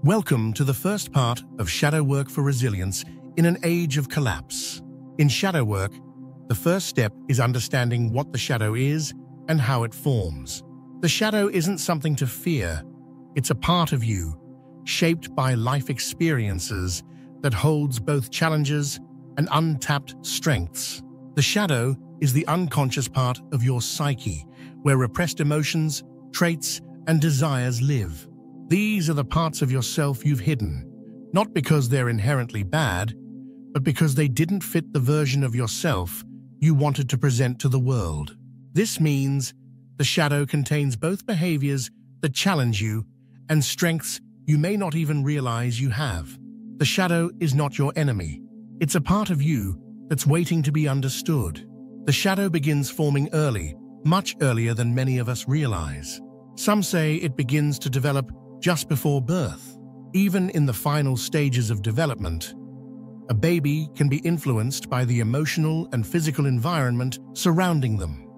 Welcome to the first part of Shadow Work for Resilience in an Age of Collapse. In shadow work, the first step is understanding what the shadow is and how it forms. The shadow isn't something to fear, it's a part of you, shaped by life experiences that holds both challenges and untapped strengths. The shadow is the unconscious part of your psyche, where repressed emotions, traits, and desires live. These are the parts of yourself you've hidden, not because they're inherently bad, but because they didn't fit the version of yourself you wanted to present to the world. This means the shadow contains both behaviors that challenge you and strengths you may not even realize you have. The shadow is not your enemy. It's a part of you that's waiting to be understood. The shadow begins forming early, much earlier than many of us realize. Some say it begins to develop just before birth. Even in the final stages of development, a baby can be influenced by the emotional and physical environment surrounding them.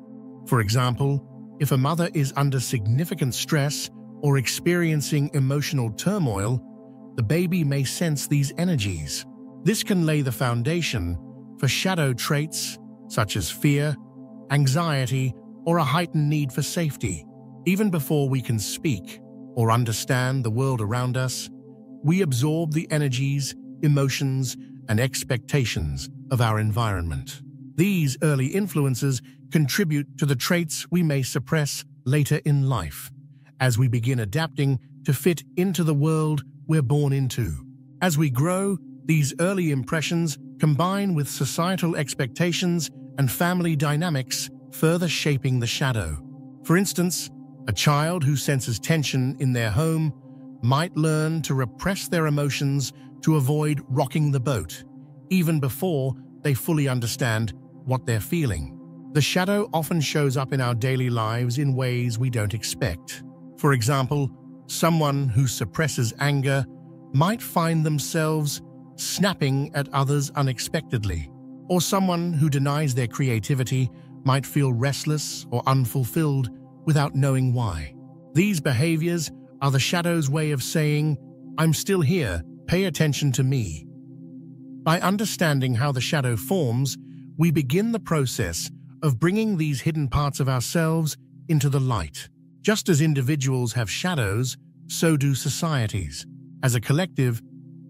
For example, if a mother is under significant stress or experiencing emotional turmoil, the baby may sense these energies. This can lay the foundation for shadow traits such as fear, anxiety, or a heightened need for safety. Even before we can speak or understand the world around us, we absorb the energies, emotions, and expectations of our environment. These early influences contribute to the traits we may suppress later in life, as we begin adapting to fit into the world we're born into. As we grow, these early impressions combine with societal expectations and family dynamics, further shaping the shadow. For instance, a child who senses tension in their home might learn to repress their emotions to avoid rocking the boat, even before they fully understand what they're feeling. The shadow often shows up in our daily lives in ways we don't expect. For example, someone who suppresses anger might find themselves snapping at others unexpectedly, or someone who denies their creativity might feel restless or unfulfilled without knowing why. These behaviors are the shadow's way of saying, "I'm still here, pay attention to me." By understanding how the shadow forms, we begin the process of bringing these hidden parts of ourselves into the light. Just as individuals have shadows, so do societies. As a collective,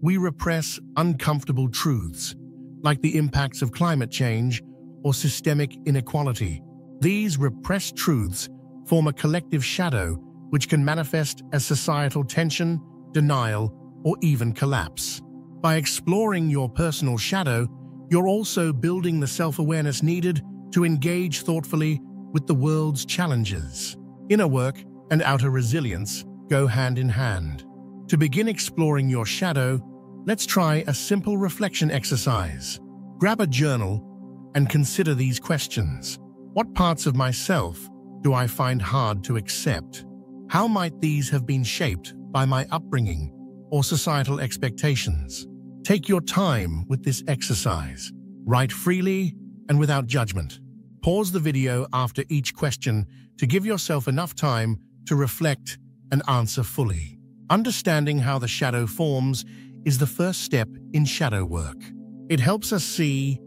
we repress uncomfortable truths, like the impacts of climate change or systemic inequality. These repressed truths form a collective shadow which can manifest as societal tension, denial, or even collapse. By exploring your personal shadow, you're also building the self-awareness needed to engage thoughtfully with the world's challenges. Inner work and outer resilience go hand in hand. To begin exploring your shadow, let's try a simple reflection exercise. Grab a journal and consider these questions. What parts of myself do I find hard to accept? How might these have been shaped by my upbringing or societal expectations? Take your time with this exercise. Write freely and without judgment. Pause the video after each question to give yourself enough time to reflect and answer fully. Understanding how the shadow forms is the first step in shadow work. It helps us see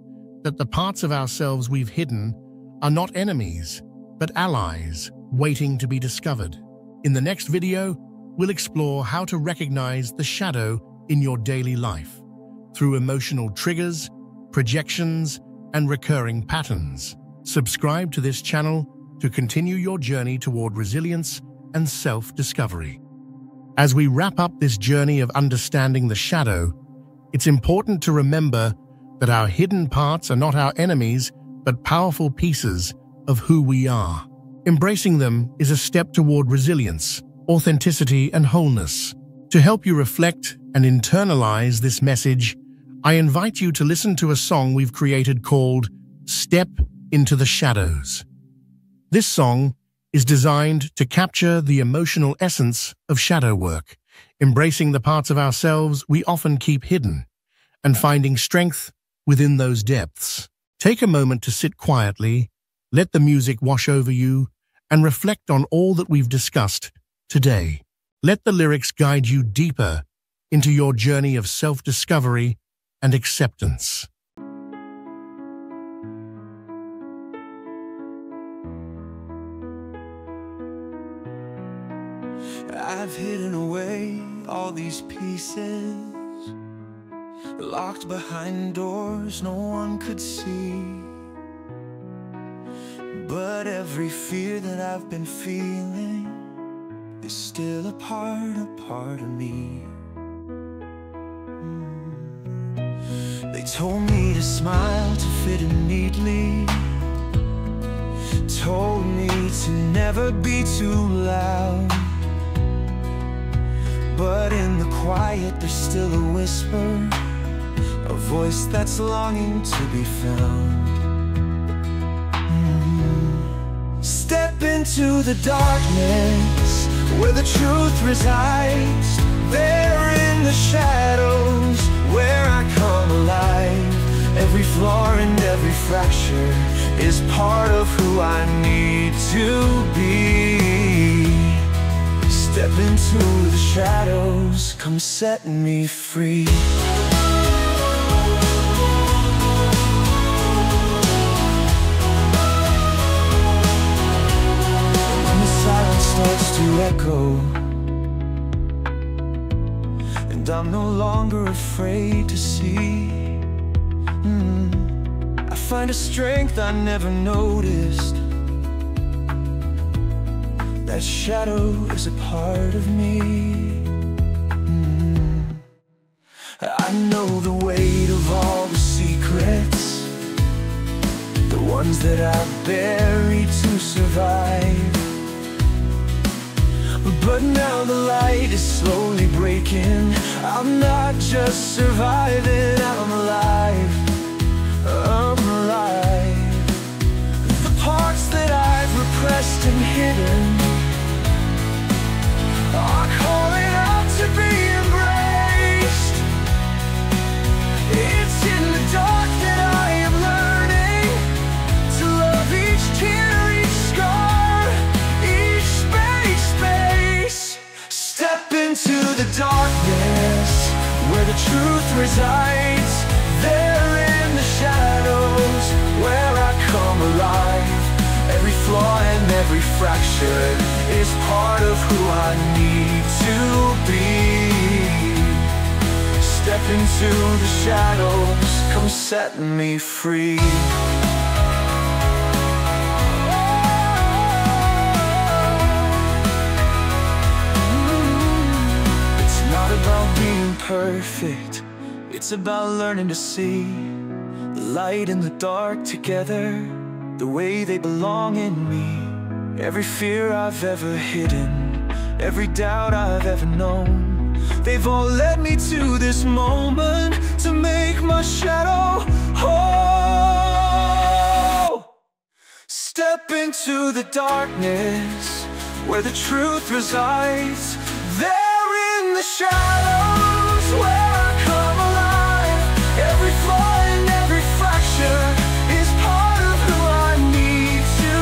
that the parts of ourselves we've hidden are not enemies, but allies waiting to be discovered. In the next video, we'll explore how to recognize the shadow in your daily life through emotional triggers, projections, and recurring patterns. Subscribe to this channel to continue your journey toward resilience and self-discovery. As we wrap up this journey of understanding the shadow, it's important to remember that our hidden parts are not our enemies, but powerful pieces of who we are. Embracing them is a step toward resilience, authenticity, and wholeness. To help you reflect and internalize this message, I invite you to listen to a song we've created called "Step into the Shadows." This song is designed to capture the emotional essence of shadow work, embracing the parts of ourselves we often keep hidden, and finding strength within those depths. Take a moment to sit quietly, let the music wash over you, and reflect on all that we've discussed today. Let the lyrics guide you deeper into your journey of self-discovery and acceptance. I've hidden away all these pieces, locked behind doors no one could see. But every fear that I've been feeling is still a part of me. They told me to smile, to fit in neatly, told me to never be too loud. But in the quiet there's still a whisper, a voice that's longing to be found. Step into the darkness where the truth resides. There in the shadows where I come alive. Every flaw and every fracture is part of who I need to be. Step into the shadows, come set me free. When the silence starts to echo, and I'm no longer afraid to see, I find a strength I never noticed. That shadow is a part of me. I know the weight of all the secrets, the ones that I buried to survive. But now the light is slowly breaking. I'm not just surviving, I'm alive. I'm alive. The parts that I've repressed and hidden are calling out to be embraced. It's in the dark that I am learning to love each tear, each scar, each space. Step into the darkness where the truth resides. There in the shadows where I come alive. Every flaw and every fracture is part of who I need to be. Step into the shadows, come set me free. It's not about being perfect, it's about learning to see the light and the dark together, the way they belong in me. Every fear I've ever hidden, every doubt I've ever known, they've all led me to this moment to make my shadow whole. Step into the darkness where the truth resides. There in the shadows where I come alive. Every flaw and every fracture is part of who I need to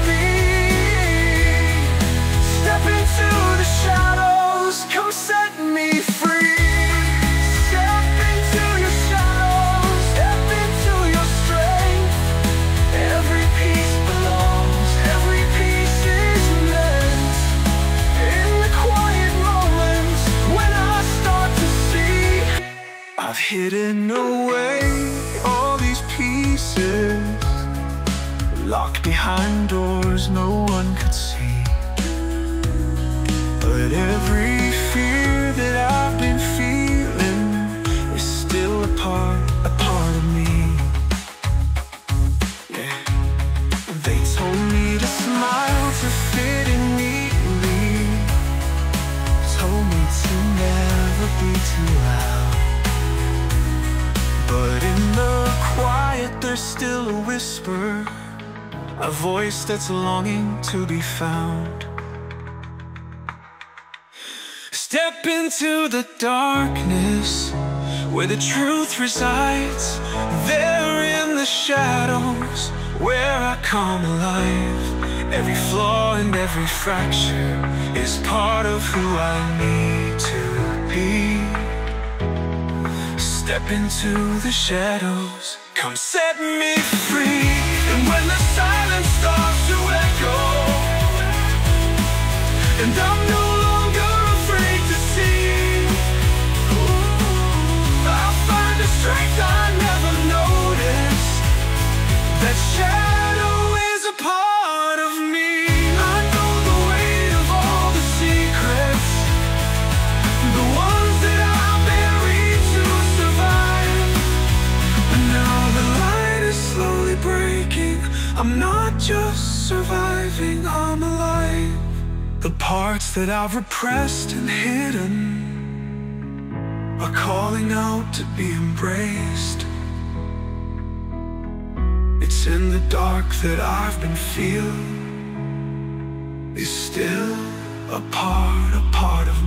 be. Step into the shadows, come set me free. Step into your shadows, step into your strength. Every piece belongs, every piece is meant. In the quiet moments when I start to see, I've hidden away all these pieces, locked behind doors no one could see. But every fear that I've been feeling is still a part of me. Yeah. They told me to smile, to fit in neatly, told me to never be too loud. But in the quiet there's still a whisper, a voice that's longing to be found. Step into the darkness where the truth resides. There in the shadows where I come alive. Every flaw and every fracture is part of who I need to be. Step into the shadows, come set me free. And when the silence starts to echo, and I'm no longer afraid to see, I'll find a strength I never noticed. That shadow is a part of me. I know the weight of all the secrets, the ones that I buried to survive. But now the light is slowly breaking. I'm not just surviving, I'm alive. The parts that I've repressed and hidden are calling out to be embraced. It's in the dark that I've been feeling is still a part of me.